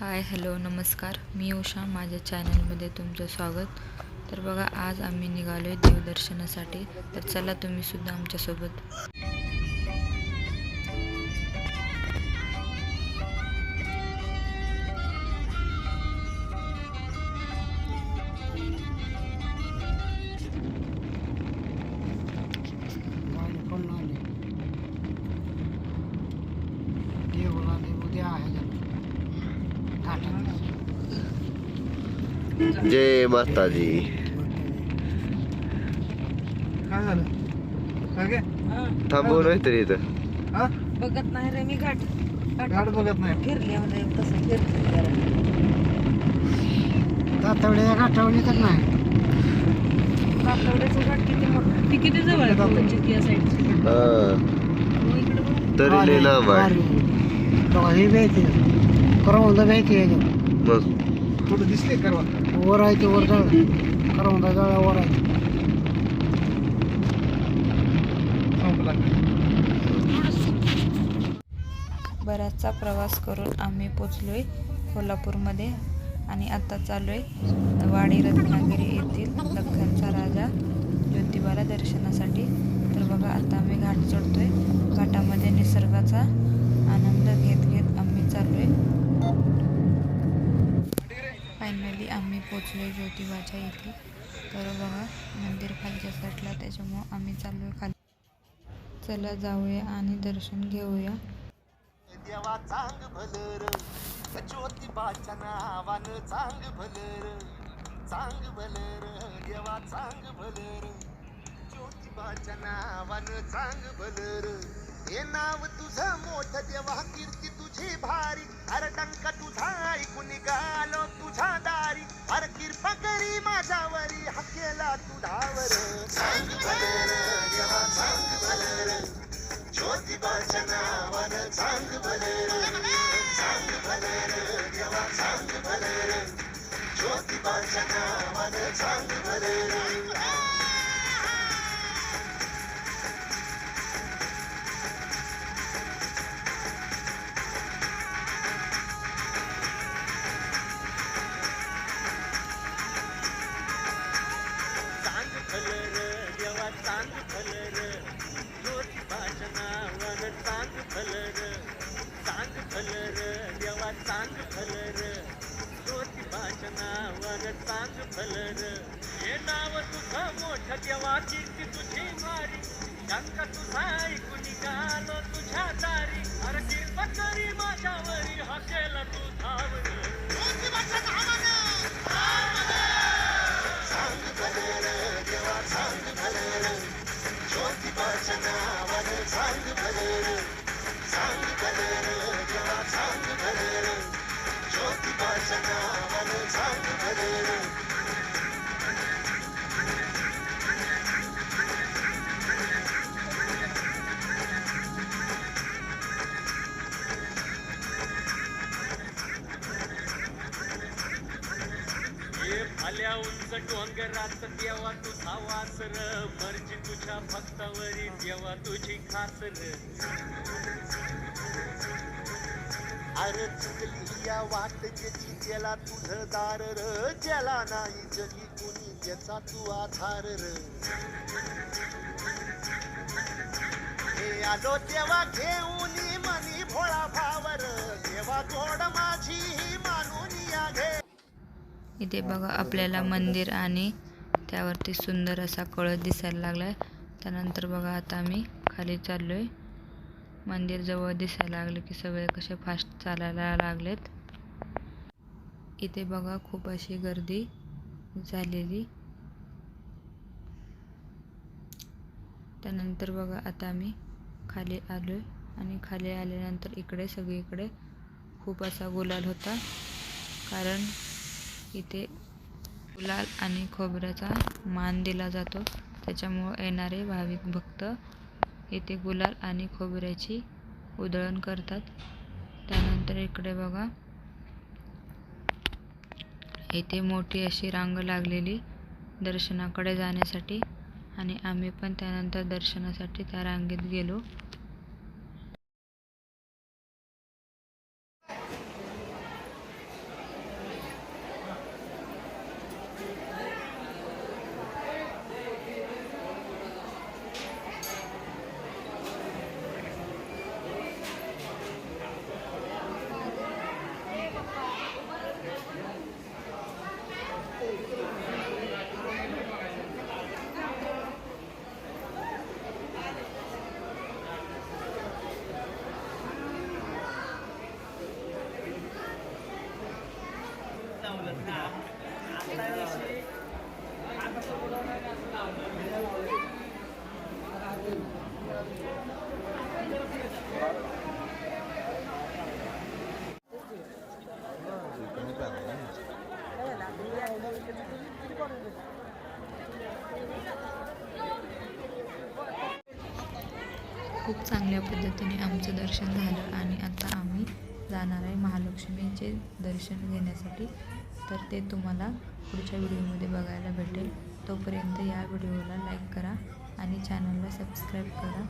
Hi hello नमस्कार, मी उषा. माझ्या चॅनलमध्ये तुमचं स्वागत. तर बघा, आज आम्ही निघालो आहे देवदर्शनासाठी. तर चला तुम्हीसुद्धा आमच्यासोबत. जय माताजी. काय झालं? काय गे? थांबवलं आहे तरी इथं. बघत नाही रे मी घाट गाड बघत नाही. फिरल्यामध्ये तसं फिरतो. तातवड्या घाटावली तर नाही. कातवड्याचं घाट किती मोठं, ती किती जवळ आहे कोकणची साईडची. तरी लय लांब आहे. हे भ्यायचे करवंदा भ्यायचे मग कुठं दिसले करवंदा? वर आहे ते वर जाळ करवंदा जाळा वर आहे. बराचसा प्रवास करून आम्ही पोचलोय कोल्हापूरमध्ये आणि आता चाललोय वाडी रत्नागिरी येथील दख्खनचा राजा ज्योतिबाला दर्शनासाठी. तर बघा, आता आम्ही घाट चढतोय. घाटामध्ये निसर्गाचा आनंद घेत घेत आम्ही चाललोय. फायनली आम्ही पोचलोय ज्योतिबाच्या इथे. तर बघा, मंदिर खालच्या साईडला, त्याच्यामुळं आम्ही चाललोय खाली. चला जाऊया आणि दर्शन घेऊया. देवा चांग भलर ज्योतिबाच्या नावानं चांग भलर देवा चांग भलर ज्योतिबाच्या नावानं चांग भलर. हे नाव तुझं मोठ देवा, कीर्ती तुझी भारी, अरे डंका तुझा ऐकून निघालो तुझ्या दारी, अरे कृपा करी माझ्यावरी, हा केला तू धावर. चांग भलर देवा चांग भलर ज्योतिबाच्या नावानं चांग भलर देवा चांग भलर ज्योतिबाच्या नावानं चांग भलर. चांग भलर देवा चांग भलर ज्योतिबाच्या नावानं चांग भलर देवा चांग भलर ज्योतिबाच्या नावानं चांग भलर. हे नाव तुझं मोठं देवा, कीर्ती तुझी भारी, शंका तुझा ऐकून निघालो तुझ्या दारी, अरे कृपा करी माझ्यावरी, हा केला तू धावर. ज्योतिबाच्या नावानं चांग भलर देवा चांग भलर ज्योतिबाच्या नावानं चांग भलर देवा चांग भलर ज्योतिबाच्या नावानं चांग भलर. आल्या उंच डोंगरात देवा तुझा वासर, मर्जी तुझ्या भक्तावरी देवा तुझी खासर. अरे चुकली या वाट ज्याची त्याला तुझं दार र, ज्याला नाही जगी कुणी त्याचा तू आधार र. हे आलो देवा घेऊन मनी भोळा भावर, देवा गोड माझी ही मानून या घे. इथे बघा, आपल्याला मंदिर आणि त्यावरती सुंदर असा कळस दिसायला लागलाय. त्यानंतर बघा, आता आम्ही खाली चाललोय. मंदिर जवळ दिसायला लागले की सगळे कसे फास्ट चालायला लागलेत. इथे बघा, खूप अशी गर्दी झालेली. त्यानंतर बघा, आता आम्ही खाली आलोय आणि खाली आल्यानंतर इकडे सगळीकडे खूप असा गुलाल होता, कारण इथे गुलाल आणि खोबऱ्याचा मान दिला जातो. त्याच्यामुळे येणारे भाविक भक्त इथे गुलाल आणि खोबऱ्याची उधळण करतात. त्यानंतर इकडे बघा, इथे मोठी अशी रांग लागलेली दर्शनाकडे जाण्यासाठी, आणि आम्ही पण त्यानंतर दर्शनासाठी त्या रांगेत गेलो. खूप चांगल्या पद्धतीने आमचं दर्शन झालं आणि आता आम्ही जाणार आहे महालक्ष्मीचे दर्शन घेण्यासाठी. तर ते तुम्हाला पुढच्या व्हिडिओमध्ये बघायला भेटेल. तोपर्यंत या व्हिडिओला लाईक करा आणि चॅनलला सबस्क्राईब करा.